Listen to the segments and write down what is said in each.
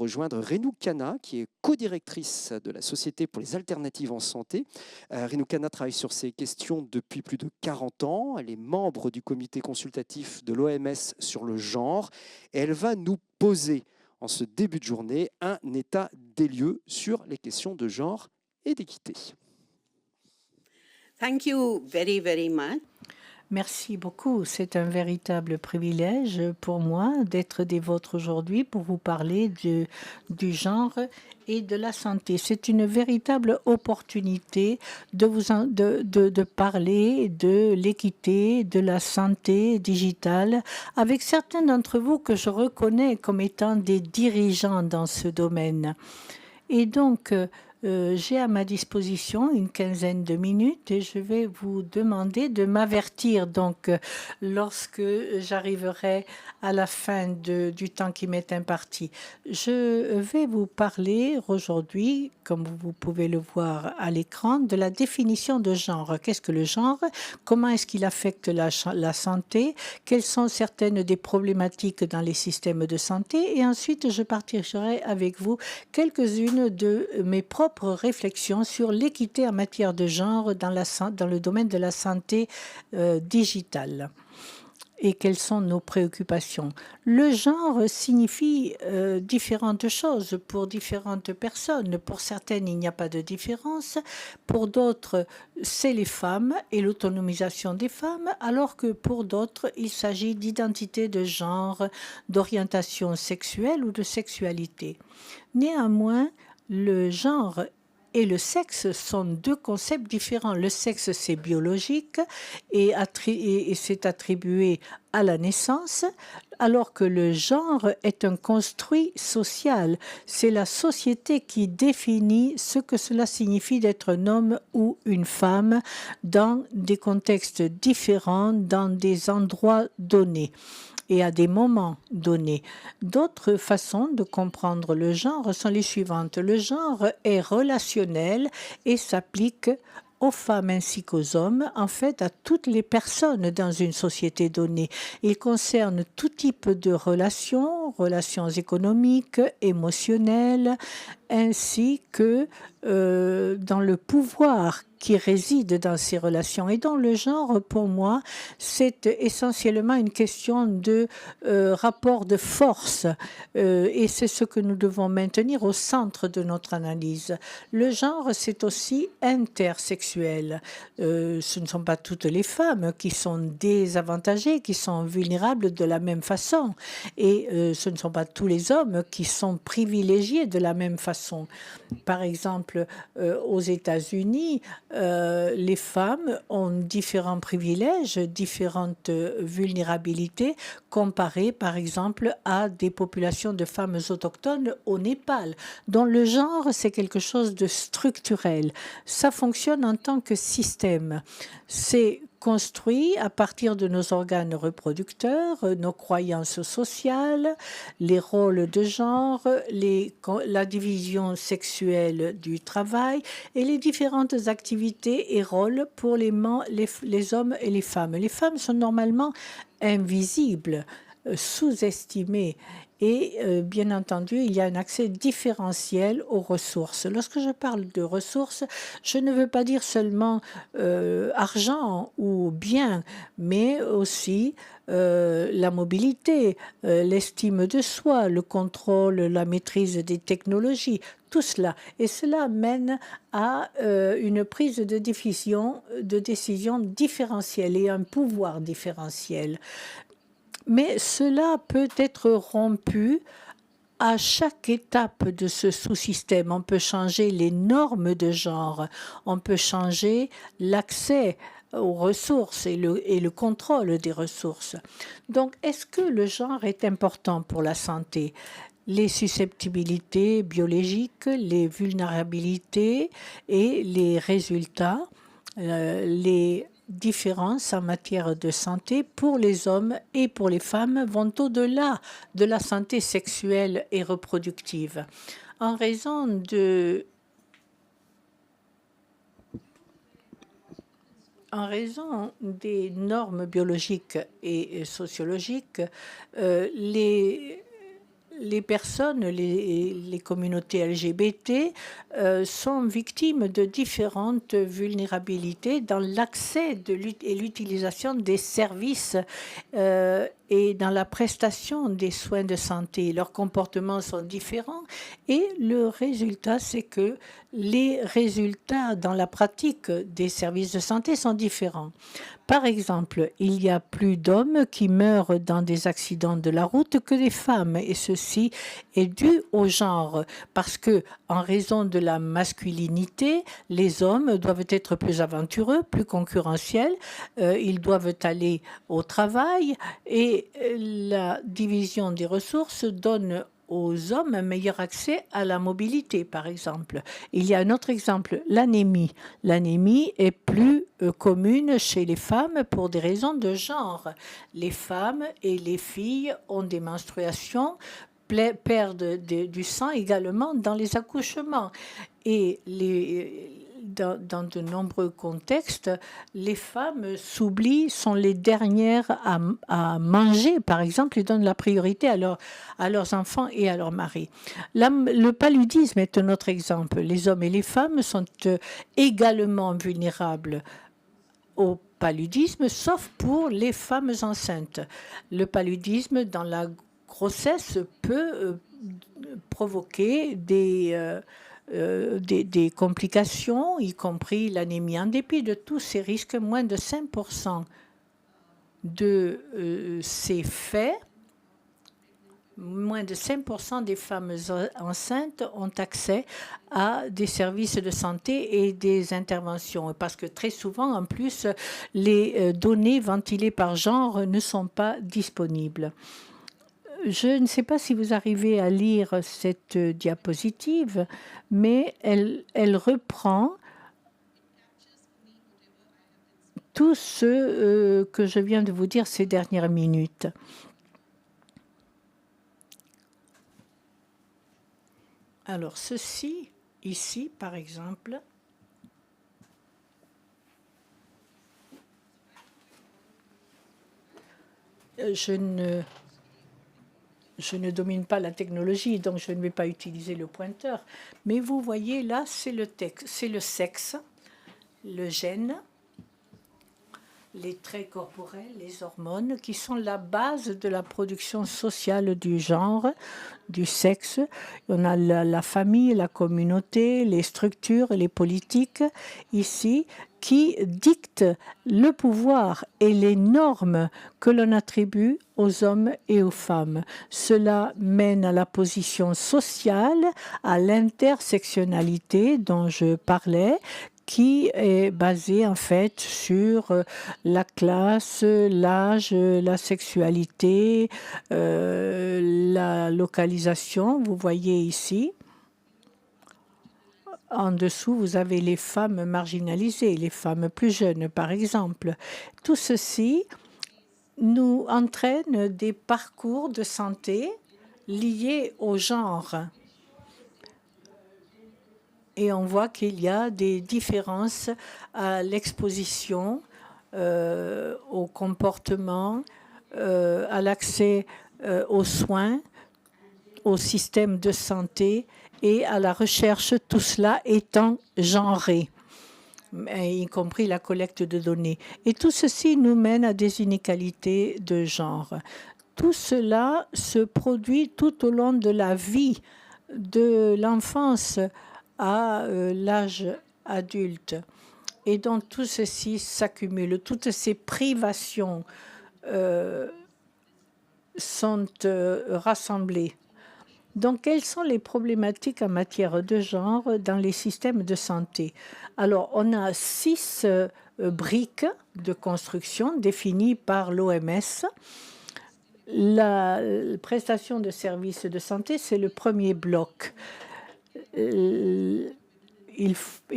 rejoindre Renou Khanna, qui est co-directrice de la Société pour les alternatives en santé. Renou Khanna travaille sur ces questions depuis plus de 40 ans. Elle est membre du comité consultatif de l'OMS sur le genre et elle va nous poser en ce début de journée un état des lieux sur les questions de genre et d'équité. Thank you very, very much. Merci beaucoup. C'est un véritable privilège pour moi d'être des vôtres aujourd'hui pour vous parler du genre et de la santé. C'est une véritable opportunité de parler de l'équité, de la santé digitale avec certains d'entre vous que je reconnais comme étant des dirigeants dans ce domaine. Et donc, j'ai à ma disposition une quinzaine de minutes et je vais vous demander de m'avertir donc lorsque j'arriverai à la fin du temps qui m'est imparti. Je vais vous parler aujourd'hui, comme vous pouvez le voir à l'écran, de la définition de genre. Qu'est-ce que le genre? Comment est-ce qu'il affecte la santé? Quelles sont certaines des problématiques dans les systèmes de santé? Et ensuite, je partagerai avec vous quelques-unes de mes propres réflexions sur l'équité en matière de genre dans le domaine de la santé digitale. Et quelles sont nos préoccupations? Le genre signifie différentes choses pour différentes personnes. Pour certaines, il n'y a pas de différence. Pour d'autres, c'est les femmes et l'autonomisation des femmes, alors que pour d'autres, il s'agit d'identité de genre, d'orientation sexuelle ou de sexualité. Néanmoins, le genre et le sexe sont deux concepts différents. Le sexe, c'est biologique et c'est attribué à la naissance, alors que le genre est un construit social. C'est la société qui définit ce que cela signifie d'être un homme ou une femme dans des contextes différents, dans des endroits donnés et à des moments donnés. D'autres façons de comprendre le genre sont les suivantes. Le genre est relationnel et s'applique aux femmes ainsi qu'aux hommes, en fait à toutes les personnes dans une société donnée. Il concerne tout type de relations économiques, émotionnelles, ainsi que dans le pouvoir qui réside dans ces relations. Et dans le genre, pour moi, c'est essentiellement une question de rapport de force. Et c'est ce que nous devons maintenir au centre de notre analyse. Le genre, c'est aussi intersexuel. Ce ne sont pas toutes les femmes qui sont désavantagées, qui sont vulnérables de la même façon. Et ce ne sont pas tous les hommes qui sont privilégiés de la même façon. Par exemple, aux États-Unis, les femmes ont différents privilèges, différentes vulnérabilités comparées, par exemple, à des populations de femmes autochtones au Népal, dont le genre, c'est quelque chose de structurel. Ça fonctionne en tant que système. C'est construit à partir de nos organes reproducteurs, nos croyances sociales, les rôles de genre, la division sexuelle du travail et les différentes activités et rôles pour les hommes et les femmes. Les femmes sont normalement invisibles, sous-estimées. Et bien entendu, il y a un accès différentiel aux ressources. Lorsque je parle de ressources, je ne veux pas dire seulement argent ou biens, mais aussi la mobilité, l'estime de soi, le contrôle, la maîtrise des technologies, tout cela. Et cela mène à une prise de décision différentielle et un pouvoir différentiel. Mais cela peut être rompu à chaque étape de ce sous-système. On peut changer les normes de genre, on peut changer l'accès aux ressources et le contrôle des ressources. Donc, est-ce que le genre est important pour la santé? Les susceptibilités biologiques, les vulnérabilités et les résultats, les différences en matière de santé pour les hommes et pour les femmes vont au-delà de la santé sexuelle et reproductive. En raison des normes biologiques et sociologiques, les personnes, les communautés LGBT sont victimes de différentes vulnérabilités dans l'accès et l'utilisation des services et dans la prestation des soins de santé. Leurs comportements sont différents et le résultat, c'est que les résultats dans la pratique des services de santé sont différents. Par exemple, il y a plus d'hommes qui meurent dans des accidents de la route que des femmes, et ceci est dû au genre, parce que en raison de la masculinité, les hommes doivent être plus aventureux, plus concurrentiels, ils doivent aller au travail, et la division des ressources donne aux hommes un meilleur accès à la mobilité, par exemple. Il y a un autre exemple, l'anémie. L'anémie est plus commune chez les femmes pour des raisons de genre. Les femmes et les filles ont des menstruations, perdent du sang également dans les accouchements. Et dans de nombreux contextes, les femmes s'oublient, sont les dernières à manger, par exemple, et donnent la priorité à leurs enfants et à leur mari. Le paludisme est un autre exemple. Les hommes et les femmes sont également vulnérables au paludisme, sauf pour les femmes enceintes. Le paludisme dans la grossesse peut provoquer des complications, y compris l'anémie. En dépit de tous ces risques, moins de 5% de ces faits, moins de 5% des femmes enceintes ont accès à des services de santé et des interventions. Parce que très souvent, en plus, les données ventilées par genre ne sont pas disponibles. Je ne sais pas si vous arrivez à lire cette diapositive, mais elle reprend tout ce que je viens de vous dire ces dernières minutes. Alors, ceci, ici, par exemple, je ne domine pas la technologie, donc je ne vais pas utiliser le pointeur. Mais vous voyez, là, c'est le sexe, le gène, les traits corporels, les hormones, qui sont la base de la production sociale du genre, du sexe. On a la famille, la communauté, les structures, les politiques, ici, qui dictent le pouvoir et les normes que l'on attribue aux hommes et aux femmes. Cela mène à la position sociale, à l'intersectionnalité dont je parlais, qui est basée en fait sur la classe, l'âge, la sexualité, la localisation. Vous voyez ici. En dessous, vous avez les femmes marginalisées, les femmes plus jeunes, par exemple. Tout ceci nous entraîne des parcours de santé liés au genre. Et on voit qu'il y a des différences à l'exposition, au comportement, à l'accès aux soins, au système de santé et à la recherche, tout cela étant genré, y compris la collecte de données. Et tout ceci nous mène à des inégalités de genre. Tout cela se produit tout au long de la vie, de l'enfance à l'âge adulte. Et donc tout ceci s'accumule, toutes ces privations sont rassemblées. Donc, quelles sont les problématiques en matière de genre dans les systèmes de santé? Alors, on a 6 briques de construction définies par l'OMS. La prestation de services de santé, c'est le premier bloc. Il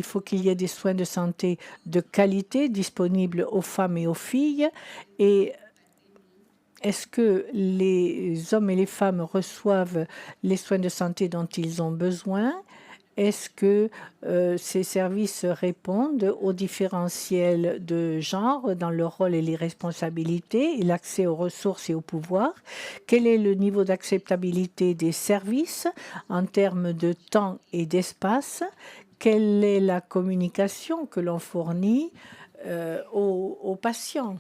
faut qu'il y ait des soins de santé de qualité disponibles aux femmes et aux filles. Et est-ce que les hommes et les femmes reçoivent les soins de santé dont ils ont besoin? Est-ce que ces services répondent au différentiel de genre dans le rôle et les responsabilités et l'accès aux ressources et au pouvoir? Quel est le niveau d'acceptabilité des services en termes de temps et d'espace? Quelle est la communication que l'on fournit aux patients,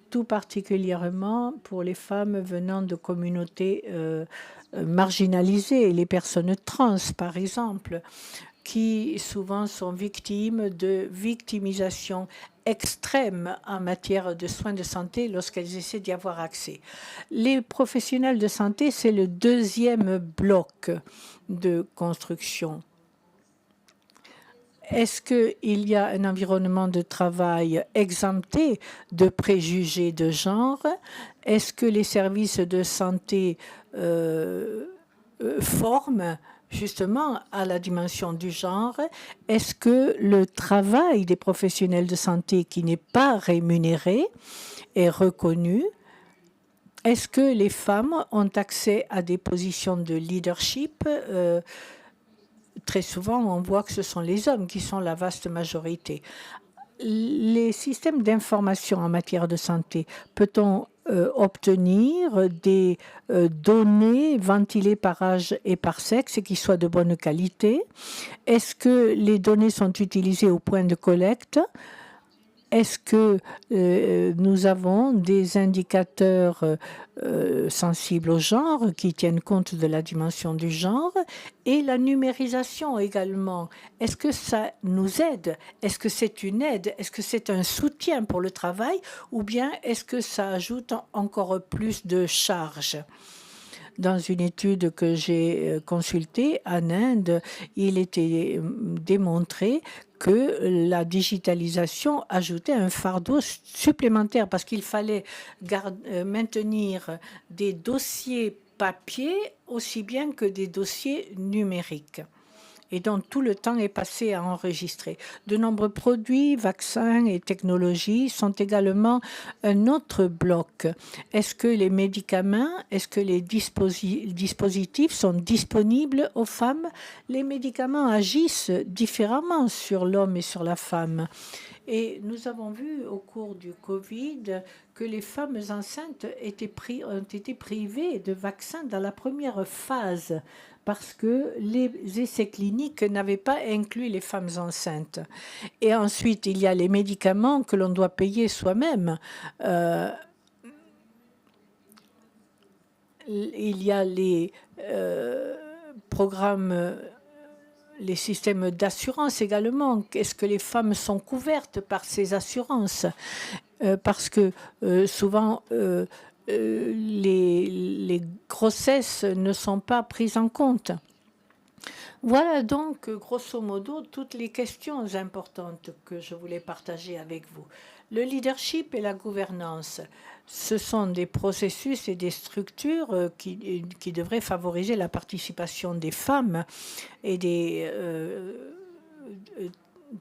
tout particulièrement pour les femmes venant de communautés marginalisées, les personnes trans par exemple, qui souvent sont victimes de victimisation extrême en matière de soins de santé lorsqu'elles essaient d'y avoir accès. Les professionnels de santé, c'est le deuxième bloc de construction. Est-ce qu'il y a un environnement de travail exempté de préjugés de genre? Est-ce que les services de santé forment justement à la dimension du genre? Est-ce que le travail des professionnels de santé qui n'est pas rémunéré est reconnu? Est-ce que les femmes ont accès à des positions de leadership? Très souvent, on voit que ce sont les hommes qui sont la vaste majorité. Les systèmes d'information en matière de santé, peut-on obtenir des données ventilées par âge et par sexe et qui soient de bonne qualité? Est-ce que les données sont utilisées au point de collecte? Est-ce que nous avons des indicateurs sensibles au genre qui tiennent compte de la dimension du genre? Et la numérisation également, est-ce que ça nous aide? Est-ce que c'est une aide? Est-ce que c'est un soutien pour le travail? Ou bien est-ce que ça ajoute encore plus de charges? Dans une étude que j'ai consultée en Inde, il était démontré que la digitalisation ajoutait un fardeau supplémentaire parce qu'il fallait maintenir des dossiers papier aussi bien que des dossiers numériques. Et donc tout le temps est passé à enregistrer. De nombreux produits, vaccins et technologies sont également un autre bloc. Est-ce que les médicaments, est-ce que les dispositifs sont disponibles aux femmes? Les médicaments agissent différemment sur l'homme et sur la femme. Et nous avons vu au cours du Covid que les femmes enceintes ont été privées de vaccins dans la première phase parce que les essais cliniques n'avaient pas inclus les femmes enceintes. Et ensuite, il y a les médicaments que l'on doit payer soi-même. Il y a les programmes, les systèmes d'assurance également. Est-ce que les femmes sont couvertes par ces assurances? Parce que souvent, les grossesses ne sont pas prises en compte. Voilà donc, grosso modo, toutes les questions importantes que je voulais partager avec vous. Le leadership et la gouvernance, ce sont des processus et des structures qui devraient favoriser la participation des femmes et des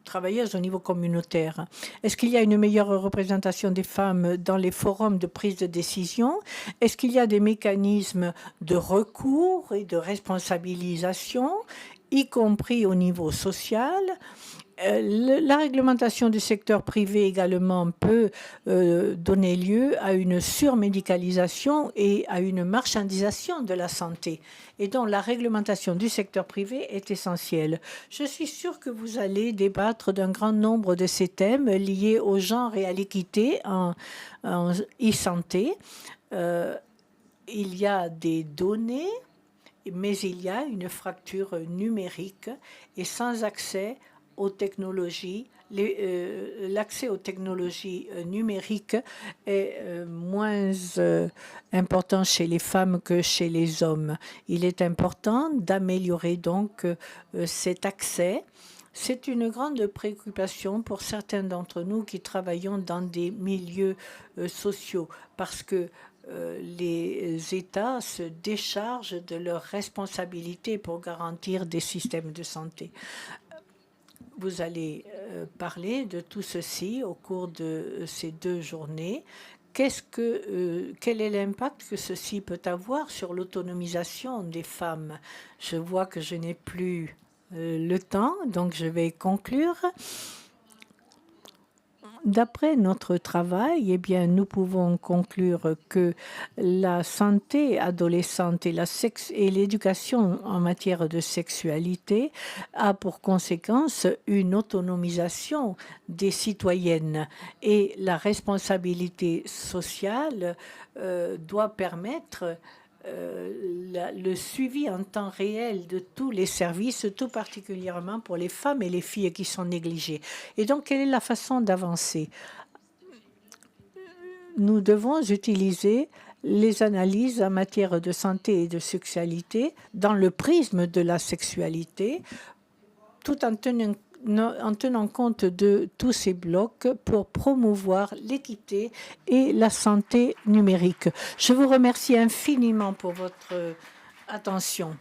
travailleuses au niveau communautaire. Est-ce qu'il y a une meilleure représentation des femmes dans les forums de prise de décision? Est-ce qu'il y a des mécanismes de recours et de responsabilisation, y compris au niveau social? La réglementation du secteur privé également peut donner lieu à une surmédicalisation et à une marchandisation de la santé. Et donc, la réglementation du secteur privé est essentielle. Je suis sûre que vous allez débattre d'un grand nombre de ces thèmes liés au genre et à l'équité en e-santé. Il y a des données, mais il y a une fracture numérique et sans accès aux technologies, l'accès aux technologies numériques est moins important chez les femmes que chez les hommes. Il est important d'améliorer donc cet accès. C'est une grande préoccupation pour certains d'entre nous qui travaillons dans des milieux sociaux parce que les États se déchargent de leurs responsabilités pour garantir des systèmes de santé. Vous allez parler de tout ceci au cours de ces 2 journées. Quel est l'impact que ceci peut avoir sur l'autonomisation des femmes? Je vois que je n'ai plus le temps, donc je vais conclure. D'après notre travail, eh bien, nous pouvons conclure que la santé adolescente et l'éducation en matière de sexualité a pour conséquence une autonomisation des citoyennes et la responsabilité sociale doit permettre le suivi en temps réel de tous les services, tout particulièrement pour les femmes et les filles qui sont négligées. Et donc, quelle est la façon d'avancer? Nous devons utiliser les analyses en matière de santé et de sexualité dans le prisme de la sexualité, tout en tenant compte de tous ces blocs pour promouvoir l'équité et la santé numérique. Je vous remercie infiniment pour votre attention.